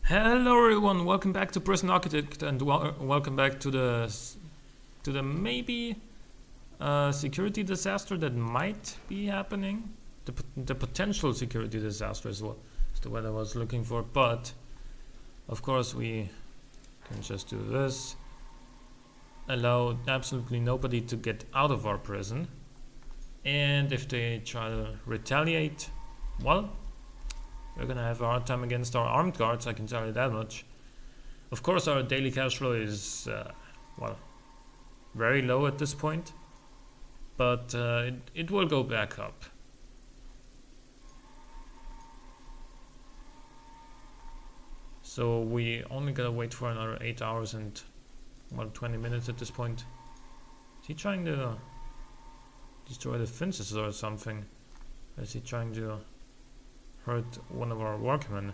Hello everyone, welcome back to Prison Architect and welcome back to the maybe security disaster that might be happening. The potential security disaster is what I was looking for, but of course we can just do this. Allow absolutely nobody to get out of our prison, and if they try to retaliate, well, we're gonna have a hard time against our armed guards, I can tell you that much. Of course, our daily cash flow is, well, very low at this point, but it will go back up. So we only gotta wait for another 8 hours and, well, 20 minutes at this point. Is he trying to destroy the fences or something? Or is he trying to hurt one of our workmen?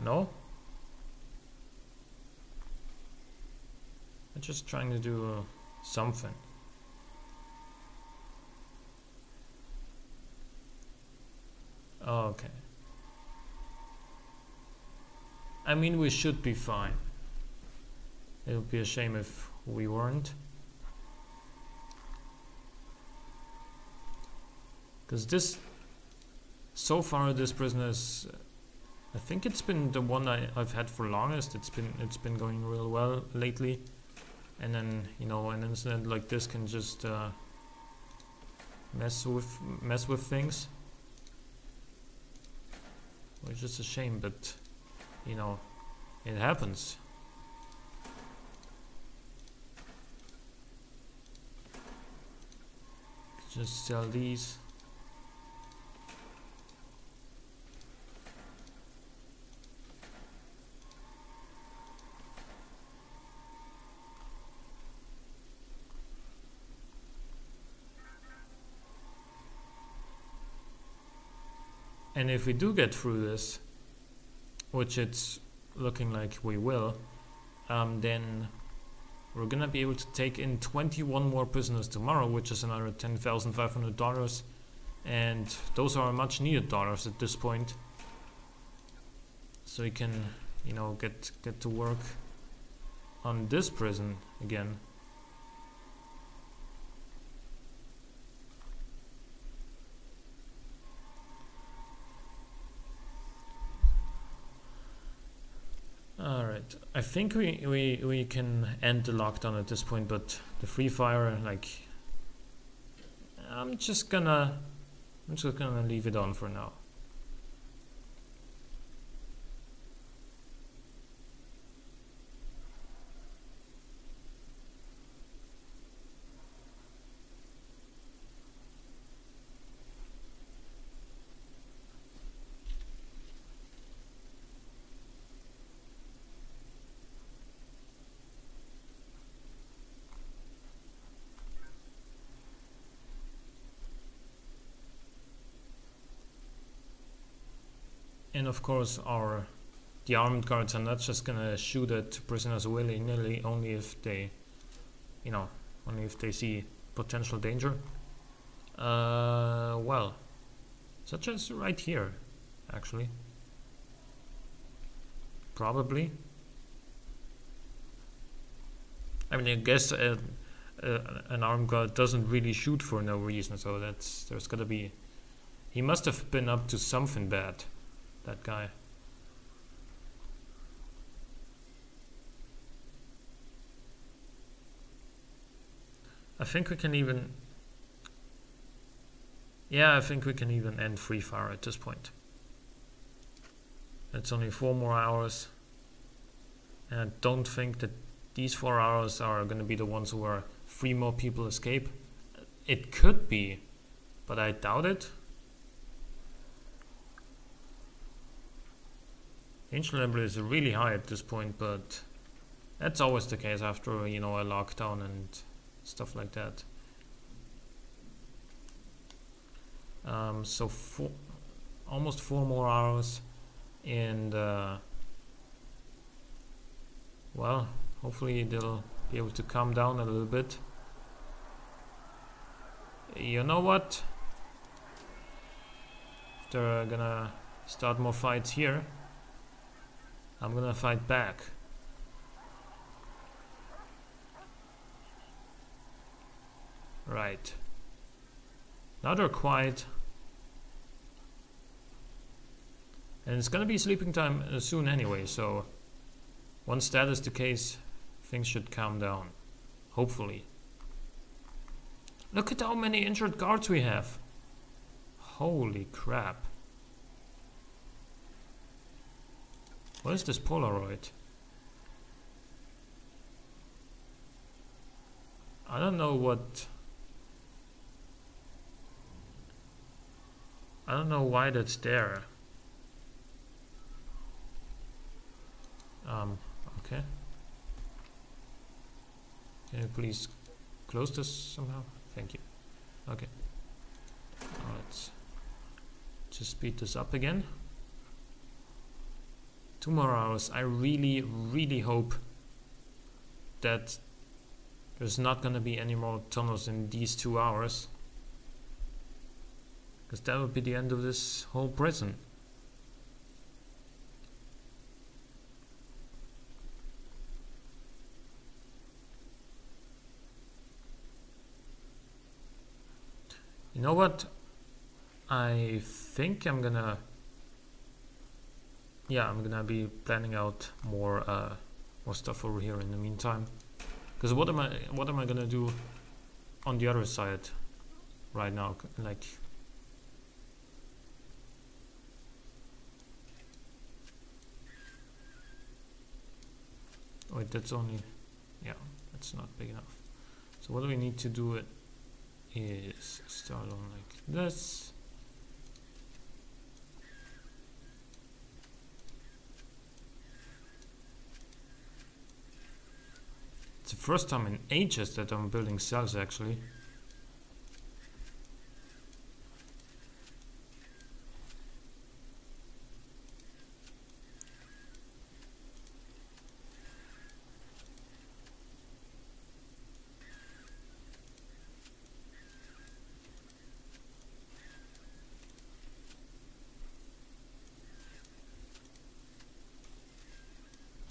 No? I'm just trying to do something. Okay. I mean, we should be fine. It would be a shame if we weren't. Because so far this prison is, I think it's been the one I've had for longest. It's been going real well lately, and then an incident like this can just mess with things, which is a shame, but it happens. Just sell these. And if we do get through this, which it's looking like we will, then we're gonna be able to take in 21 more prisoners tomorrow, which is another $10,500, and those are much needed dollars at this point. So we can, get to work on this prison again. Alright, I think we can end the lockdown at this point, but the free fire, like, I'm just gonna leave it on for now. And of course the armed guards are not just gonna shoot at prisoners willy-nilly, only if they see potential danger. Well, such as right here, actually. Probably. I mean, I guess an armed guard doesn't really shoot for no reason, so there's gotta be, he must have been up to something bad, that guy. I think we can even end free fire at this point. It's only 4 more hours, and I don't think that these 4 hours are going to be the ones where 3 more people escape. It could be, but I doubt it. Danger level is really high at this point, but that's always the case after a lockdown and stuff like that. So almost 4 more hours, and well, hopefully they'll be able to calm down a little bit. You know what? They're gonna start more fights here. I'm gonna fight back. Right. Now they're quiet. And it's gonna be sleeping time soon anyway, so once that is the case, things should calm down. Hopefully. Look at how many injured guards we have. Holy crap. What is this Polaroid? I don't know what... I don't know why that's there. Okay. Can you please close this somehow? Thank you. Okay. Let's just speed this up again. 2 more hours. I really hope that there's not gonna be any more tunnels in these 2 hours. Because that would be the end of this whole prison. You know what? I think I'm gonna... Yeah, I'm gonna be planning out more stuff over here in the meantime. Because what am I gonna do on the other side right now? Like... Wait, that's only... Yeah, that's not big enough. So what do we need to do is start on like this. It's the first time in ages that I'm building cells actually.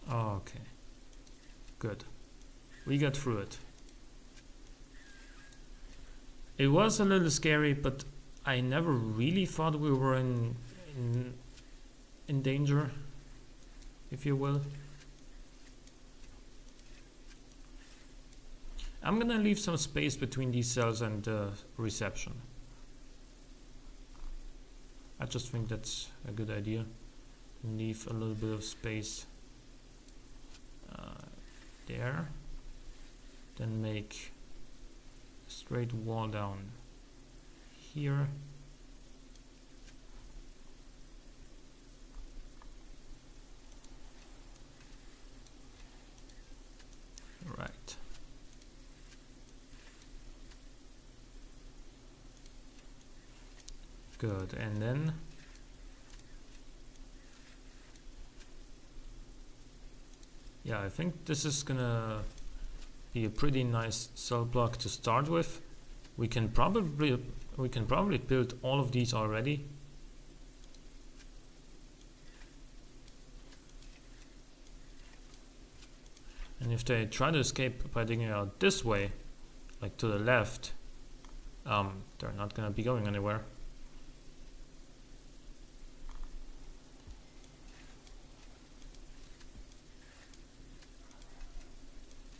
Okay, good. We got through it. It was a little scary, but I never really thought we were in danger, if you will. I'm gonna leave some space between these cells and reception. I just think that's a good idea. Leave a little bit of space there. Then make a straight wall down here. Right. Good, and then yeah, I think this is gonna be a pretty nice cell block to start with. We can probably build all of these already. And if they try to escape by digging out this way, like to the left, they're not gonna be going anywhere.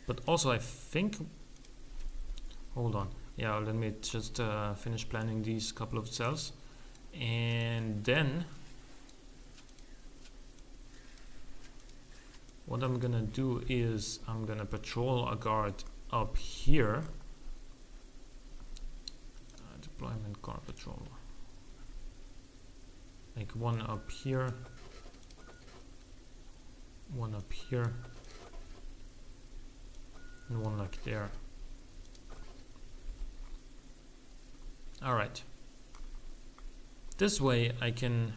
But also I think, hold on, yeah, let me just finish planning these couple of cells, and then what I'm gonna do is I'm gonna patrol a guard up here, deployment guard patrol, like one up here, one up here, and one like there. Alright. This way I can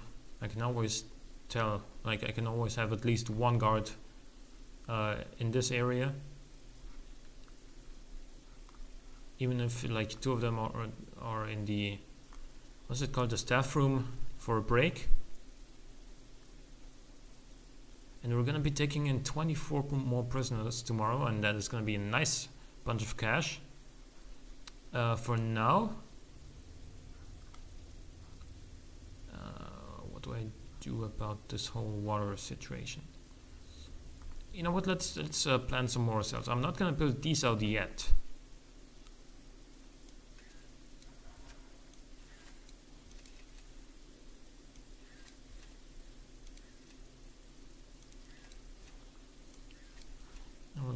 always tell, like I can always have at least one guard in this area. Even if like two of them are in the, what's it called, the staff room for a break. And we're gonna be taking in 24 more prisoners tomorrow, and that is gonna be a nice bunch of cash. For now, what do I do about this whole water situation? You know what? Let's plan some more cells. I'm not gonna build these out yet.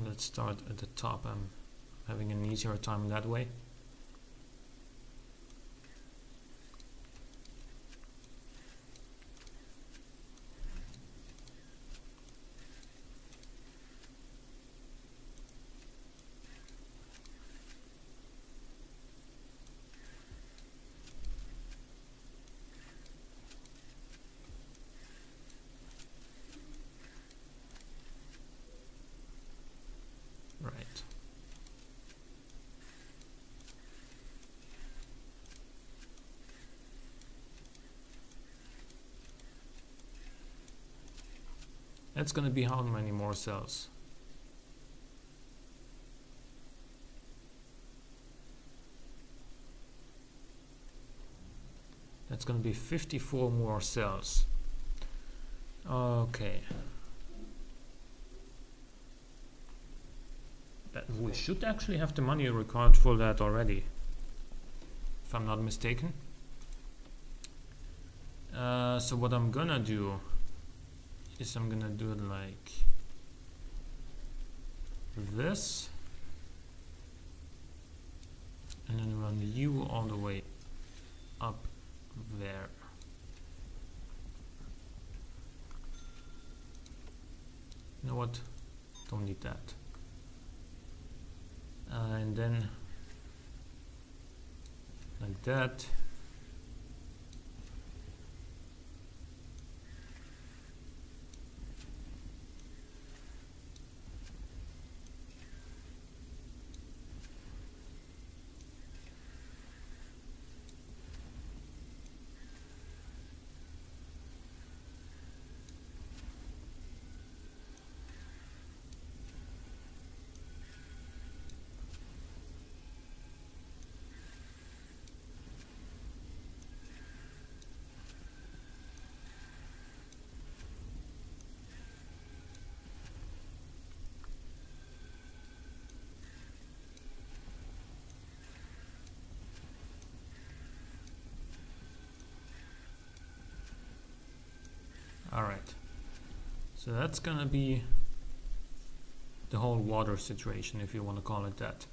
Let's start at the top. I'm having an easier time that way. Right. That's gonna be how many more cells? That's gonna be 54 more cells. Okay. We should actually have the money required for that already, if I'm not mistaken. So what I'm gonna do is I'm gonna do it like this, and then run you all the way up there. You know what? Don't need that. And then like that. Alright, so that's gonna be the whole water situation, if you want to call it that.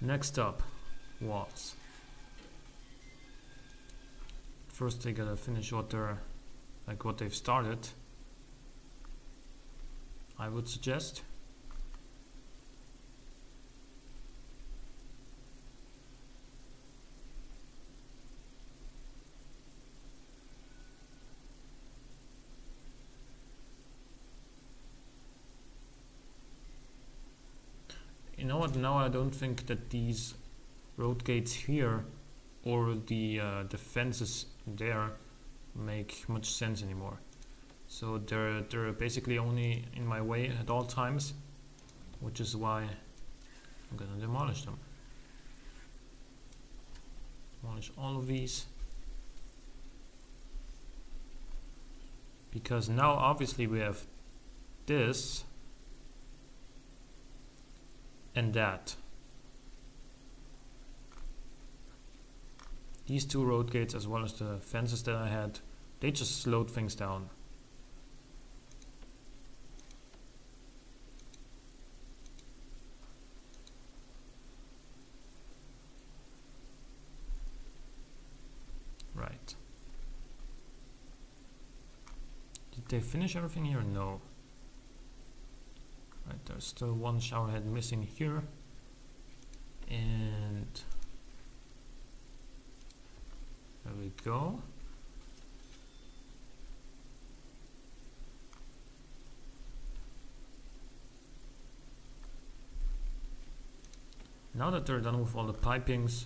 Next up, walls. First they gotta finish what they've started, I would suggest. You know what, now I don't think that these road gates here or the fences there make much sense anymore. So they're basically only in my way at all times, which is why I'm gonna demolish them. Demolish all of these. Because now obviously we have this and that. These two road gates as well as the fences that I had, they just slowed things down. Right. Did they finish everything here? No. Right, there's still one shower head missing here. And there we go. Now that they're done with all the pipings,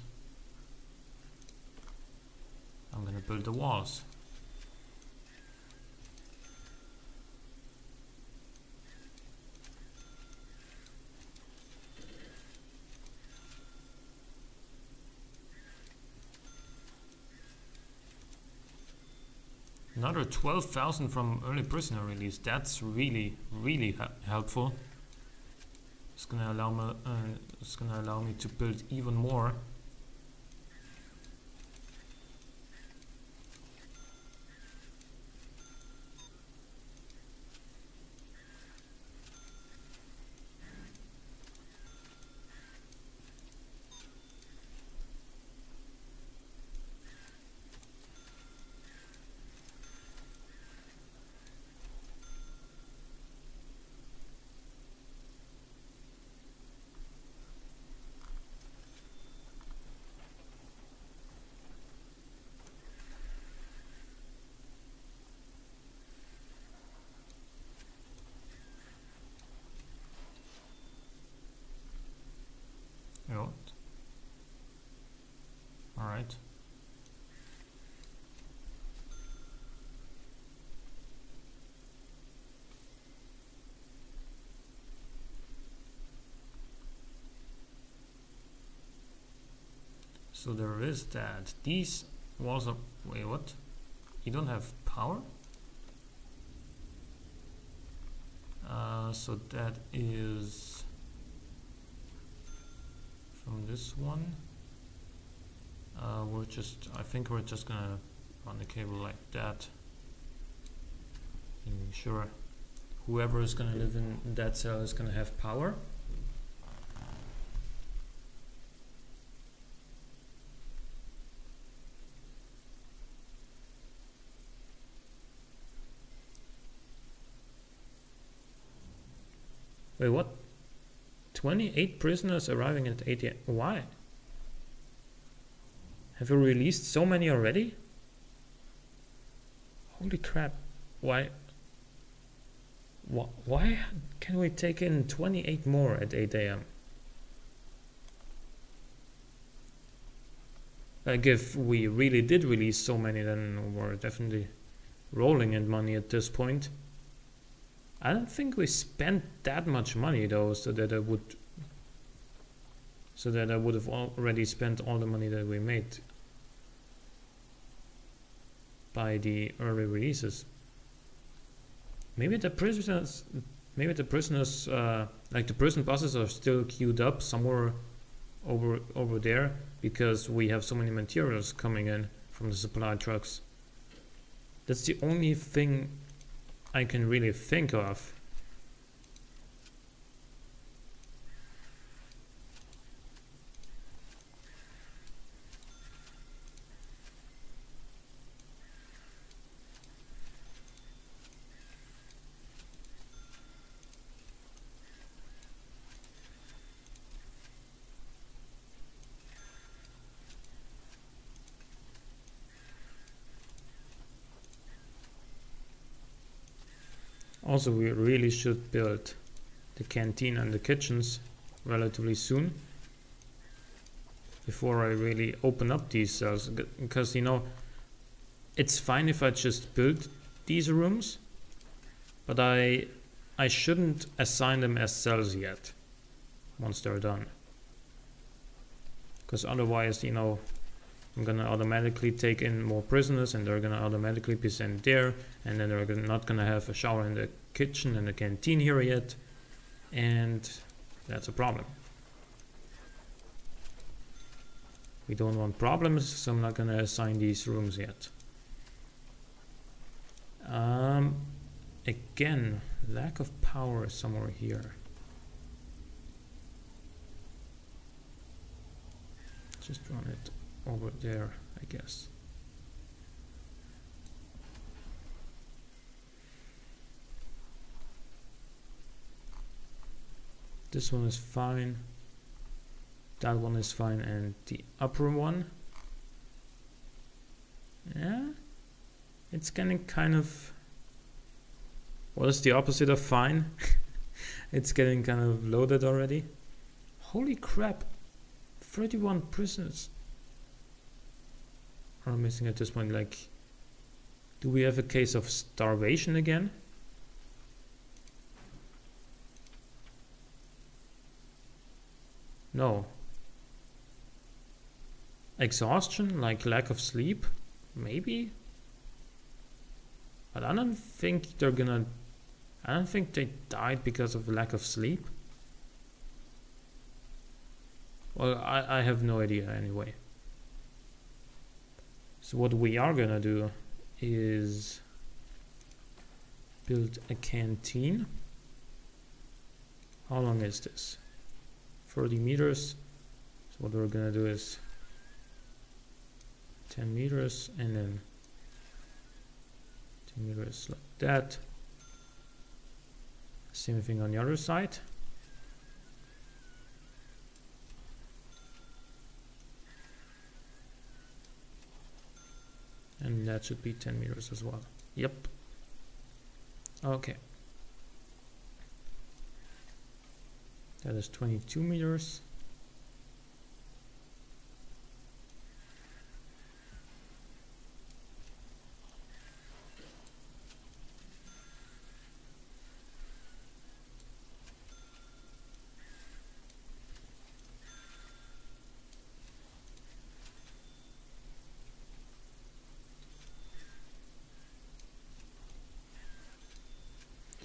I'm gonna build the walls. Another 12,000 from early prisoner release. That's really helpful. It's gonna allow me to build even more. Alright. So there is that. These walls are... Wait, what? You don't have power? So that is... from this one. I think we're just gonna run the cable like that. Making sure whoever is gonna live in that cell is gonna have power. Wait, what? 28 prisoners arriving at 8 a.m. Why? Have you released so many already? Holy crap. Why can we take in 28 more at 8 a.m.? Like, if we really did release so many, then we're definitely rolling in money at this point. I don't think we spent that much money though, so that I would have already spent all the money that we made by the early releases. Maybe the prisoners, like the prison buses are still queued up somewhere over there, because we have so many materials coming in from the supply trucks. That's the only thing I can really think of. Also, we really should build the canteen and the kitchens relatively soon, before I really open up these cells, because, you know, it's fine if I just build these rooms, but I shouldn't assign them as cells yet once they're done, because otherwise, you know, I'm gonna automatically take in more prisoners, and they're gonna automatically be sent there, and then they're not gonna have a shower in the kitchen and the canteen here yet, and that's a problem. We don't want problems, so I'm not gonna assign these rooms yet. Again, lack of power somewhere here. Just run it over there, I guess. This one is fine. That one is fine, and the upper one, yeah, it's getting kind of, what is the opposite of fine? It's getting kind of loaded already. Holy crap, 31 prisoners are missing at this point. Like, do we have a case of starvation again? No. Exhaustion, like lack of sleep? Maybe? But I don't think I don't think they died because of lack of sleep. Well, I have no idea anyway. So what we are gonna do is build a canteen. How long is this? 30 meters. So what we're gonna do is 10 meters and then 10 meters like that. Same thing on the other side. And that should be 10 meters as well. Yep. Okay. That is 22 meters.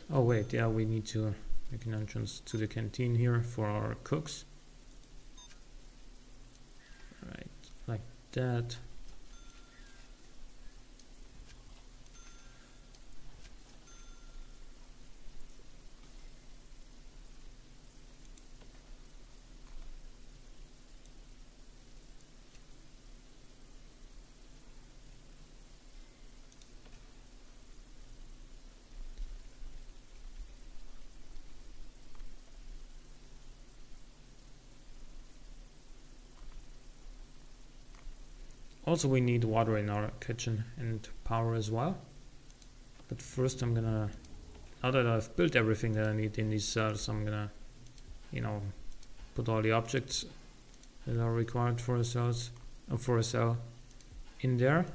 Oh wait, yeah, we need to make an entrance to the canteen here for our cooks. Right, like that. Also, we need water in our kitchen and power as well. But first I'm gonna, now that I've built everything that I need in these cells, I'm gonna, you know, put all the objects that are required for a cell in there.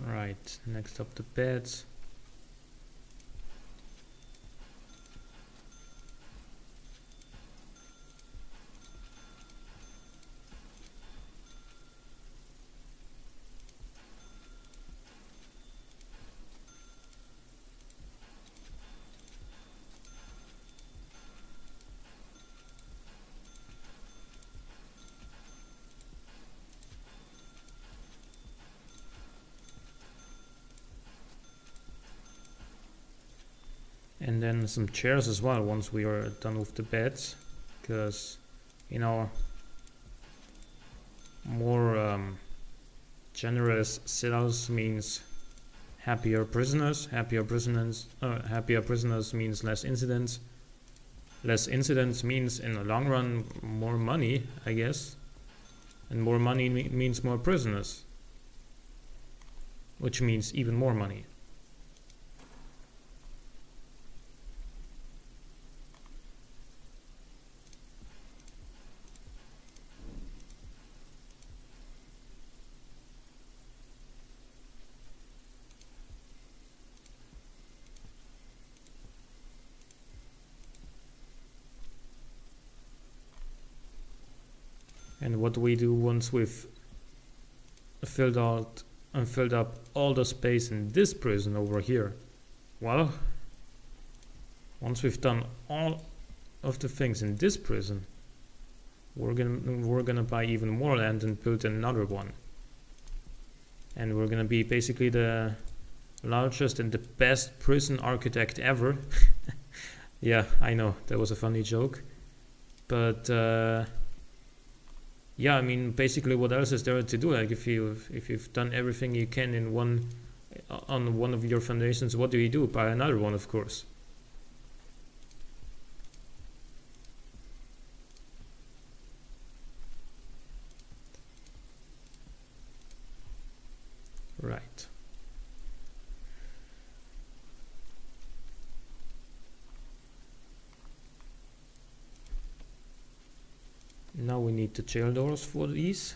Right, next up the beds. And then some chairs as well once we are done with the beds, because, you know, more generous cells means happier prisoners. Happier prisoners means less incidents. Less incidents means, in the long run, more money, I guess. And more money means more prisoners, which means even more money. And what we do once we've filled up all the space in this prison over here well, once we've done all of the things in this prison, we're gonna buy even more land and build another one. And we're gonna be basically the largest and the best prison architect ever. Yeah, I know, that was a funny joke. But yeah, I mean, basically what else is there to do? Like if you've done everything you can in on one of your foundations, what do? Buy another one, of course. Right. Now we need the jail doors for these.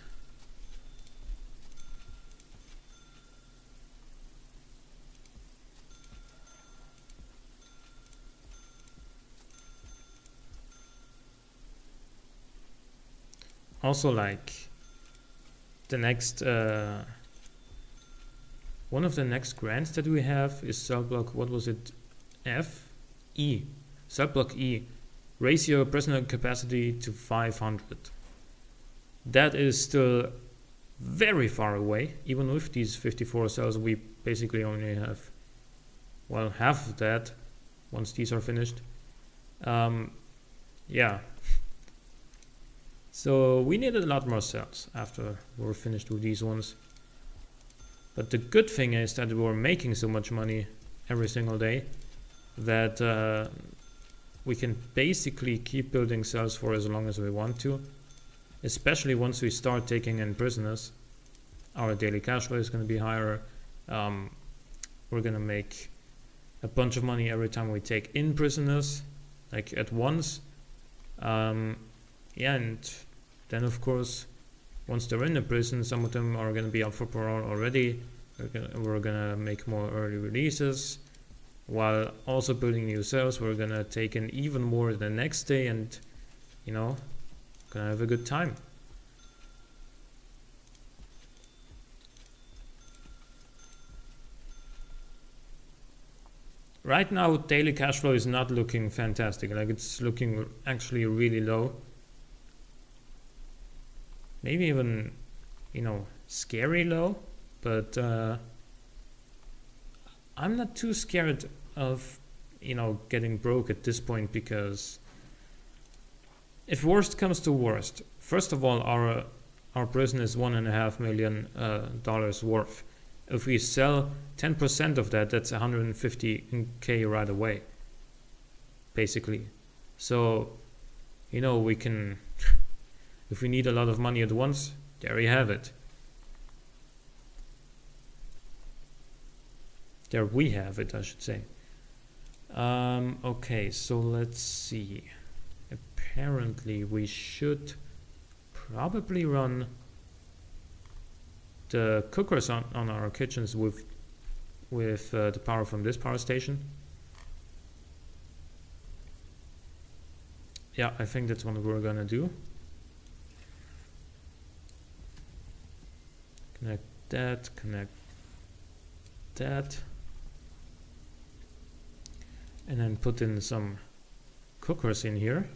Also, like the next one of the next grants that we have is cell block, what was it? E. Cell block E. Raise your personal capacity to 500. That is still very far away. Even with these 54 cells, we basically only have, well, half of that once these are finished. Yeah. So we needed a lot more cells after we're finished with these ones. But the good thing is that we're making so much money every single day that we can basically keep building cells for as long as we want to. Especially once we start taking in prisoners. Our daily cash flow is going to be higher. We're going to make a bunch of money every time we take in prisoners, like at once. Yeah, and then of course, once they're in the prison, some of them are going to be up for parole already. We're going to make more early releases. While also building new cells, we're going to take in even more the next day and, you know, going to have a good time. Right now, daily cash flow is not looking fantastic. Like, it's looking actually really low. Maybe even, you know, scary low. But I'm not too scared of, you know, getting broke at this point, because if worst comes to worst, first of all, our prison is $1.5 million worth. If we sell 10% of that, that's 150K right away, basically. So, you know, we can, if we need a lot of money at once, there you have it. There we have it, I should say. Okay, so let's see. Apparently we should probably run the cookers on our kitchens with the power from this power station. Yeah, I think that's what we're gonna do. Connect that, connect that. And then put in some cookers in here.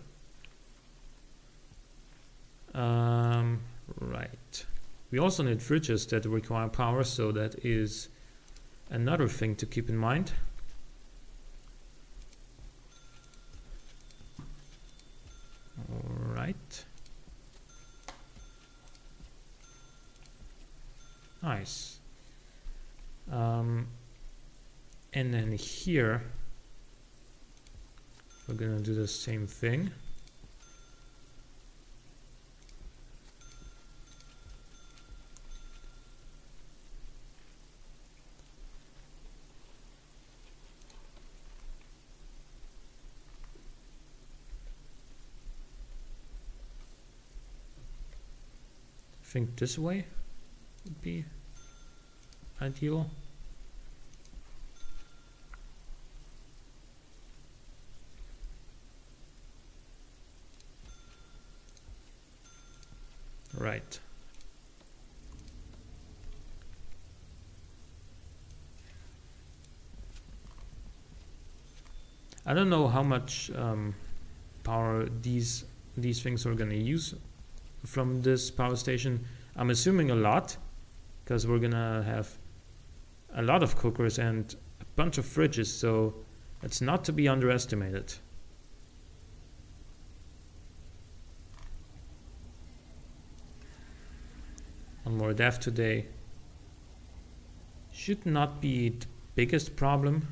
Right. We also need fridges that require power, so that is another thing to keep in mind. Alright. Nice. And then here we're gonna do the same thing. I think this way would be ideal. Right. I don't know how much power these things are gonna use from this power station. I'm assuming a lot, because we're gonna have a lot of cookers and a bunch of fridges, so it's not to be underestimated. One more death today. Should not be the biggest problem.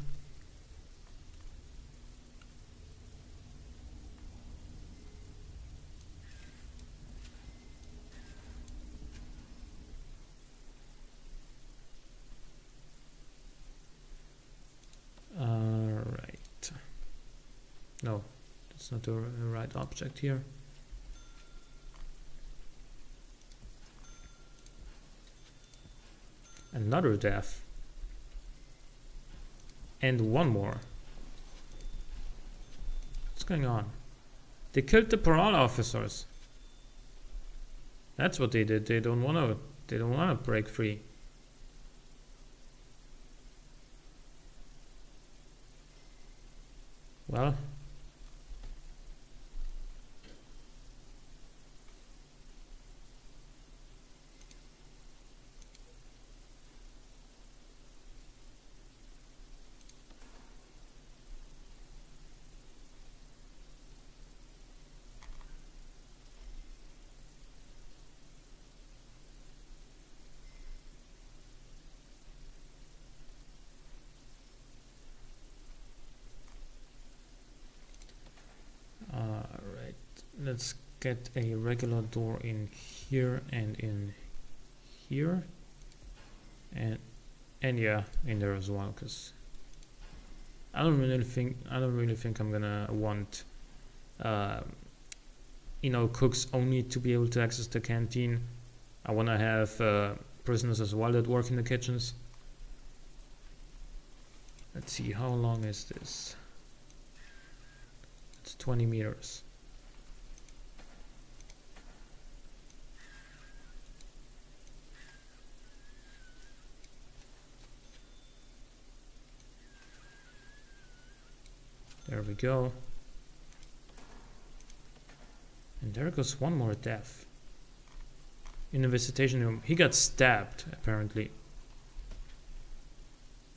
Right. No, that's not the right object here. Another death. And one more. What's going on? They killed the parole officers. That's what they did. They don't want to break free. Well, let's get a regular door in here and in here, and yeah, in there as well, because I don't really think I'm gonna want cooks only to be able to access the canteen. I want to have prisoners as well that work in the kitchens. Let's see, how long is this? It's 20 meters. There we go. And there goes one more death. In the visitation room. He got stabbed, apparently.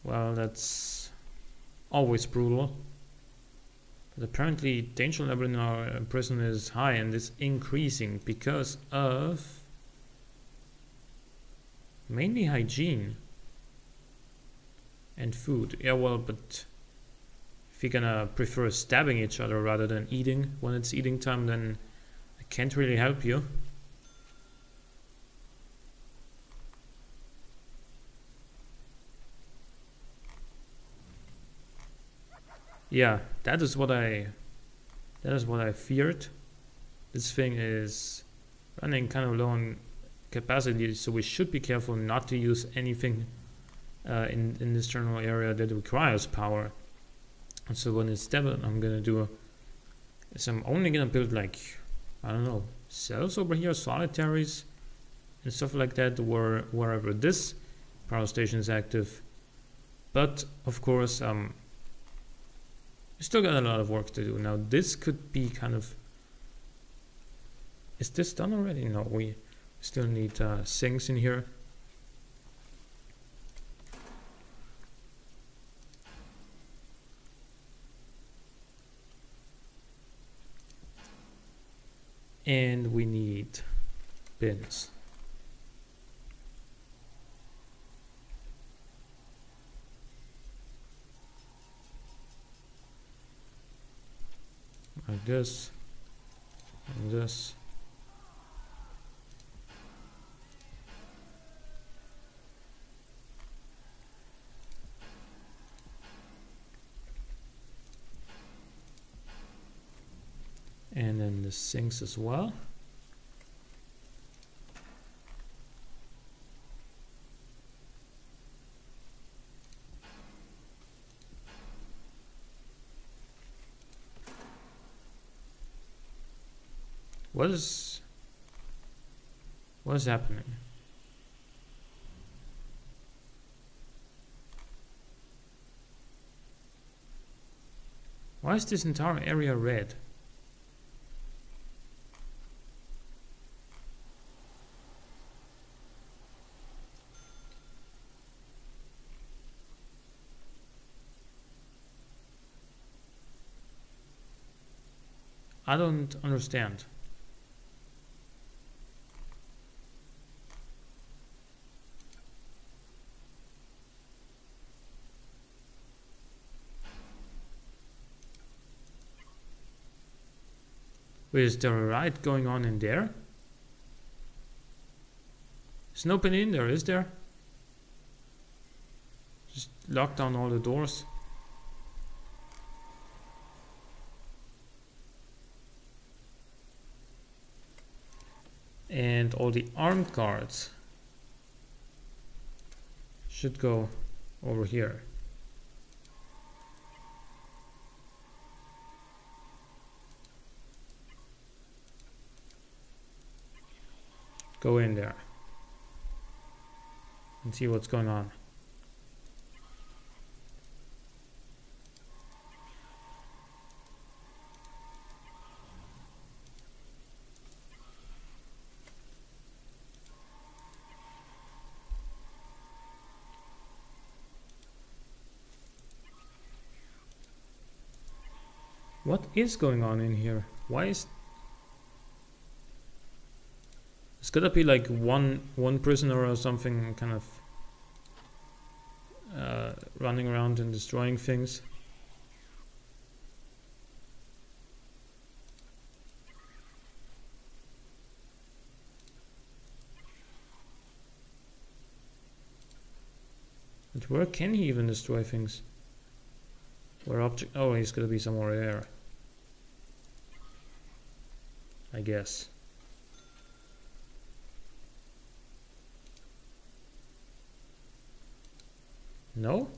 Well, that's always brutal. But apparently danger level in our prison is high and is increasing because of mainly hygiene and food. Yeah, well, but if you're gonna prefer stabbing each other rather than eating when it's eating time, then I can't really help you. Yeah, that is what I feared. This thing is running kind of low on capacity, so we should be careful not to use anything in this general area that requires power. And so when it's done, I'm gonna do is I'm only gonna build, like, I don't know, cells over here, solitaries and stuff like that, wherever this power station is active. But of course, we still got a lot of work to do. Now this could be kind of, is this done already? No, we still need sinks in here. And we need bins. Like this, and this. And then the sinks as well. What is happening? Why is this entire area red? I don't understand. Wait, is there a riot going on in there? There's nobody in there, is there? Just lock down all the doors. And all the armed guards should go over here. Go in there and see what's going on. What is going on in here? Why is... It's gotta be like one prisoner or something kind of running around and destroying things. But where can he even destroy things? Where object... Oh, he's gotta be somewhere there, I guess. No?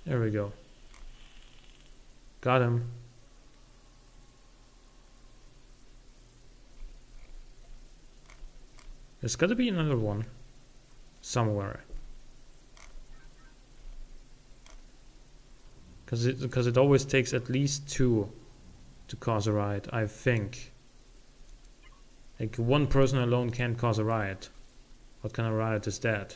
There we go. Got him. There's gotta be another one somewhere. Because it always takes at least 2 to cause a riot, I think. Like one person alone can't cause a riot. What kind of riot is that?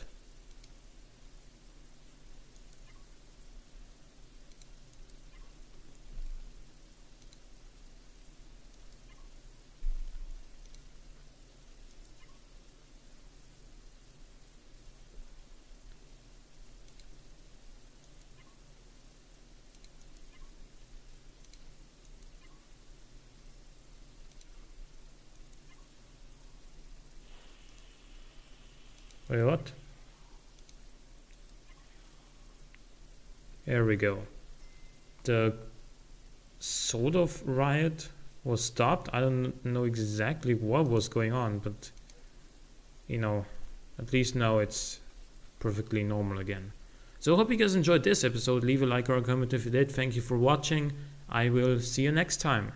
Wait, what? There we go. The sort of riot was stopped. I don't know exactly what was going on, but you know, at least now it's perfectly normal again. So I hope you guys enjoyed this episode. Leave a like or a comment if you did. Thank you for watching. I will see you next time.